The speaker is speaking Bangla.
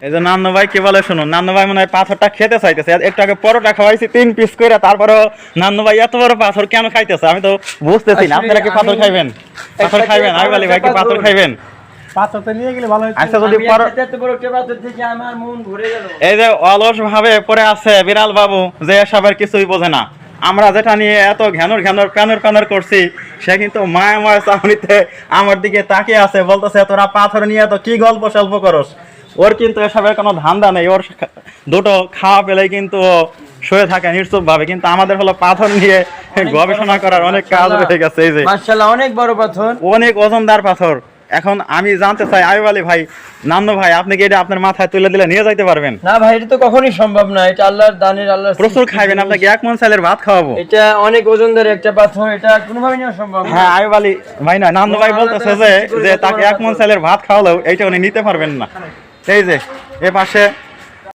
এই যে নান্নু ভাই কি বলে শুনুন, নান্নু ভাই মনে হয় পাথরটা খেতে চাইতেছে। একটু আগে পরোটা খাওয়াইছি 3 পিস করে, তারপরেও নান্নু ভাই এত বড় পাথর কেন খাইতেছে আমি তো বুঝতেছি না। আপনারা কি পাথর খাইবেন? পাথর খাইবেন? আমি বলি ভাই কি পাথর খাইবেন? পাথরটা নিয়ে গেলে ভালো হতো। আচ্ছা, যদি এই যে অলস ভাবে পড়ে আছে বিড়াল বাবু, যে এসবের কিছুই বোঝে না, আমরা যেটা নিয়ে এত ঘ্যানর ঘ্যানর প্যানর প্যানর করছি, সে কিন্তু মায়া মায়া চামড়িতে আমার দিকে তাকিয়ে আছে, বলতেছে তোরা পাথর নিয়ে তো কি গল্প সল্প করস। ওর কিন্তু এসবের কোনো ধান্দা নেই, ওর দুটো খাওয়া পেলেই কিন্তু ও শুয়ে থাকে নিশ্চুপ ভাবে। কিন্তু আমাদের হলো পাথর নিয়ে গবেষণা করার অনেক কাজ হয়ে গেছে। এই যে মাশাআল্লাহ অনেক বড় পাথর, অনেক ওজনদার পাথর। এখন আমি জানতে চাই আইব আলী ভাই, নান্নু ভাই, আপনি কি এটা আপনার মাথায় তুলে দিলে নিয়ে যাইতে পারবেন? না ভাই, এটা তো কখনোই সম্ভব না। এটা আল্লাহর দানের, আল্লাহর প্রচুর খাইবেন, আপনাকে 1 মণ চালের ভাত খাওয়াবো। এটা অনেক ওজনদার একটা পাথর, এটা কোনোভাবে নেওয়া সম্ভব না। হ্যাঁ আইব আলী ভাই না, নান্নু ভাই বলতেছে যে তাকে 1 মণ চালের ভাত খাওয়ালেও এইটা উনি নিতে পারবেন না। এই যে এ পাশে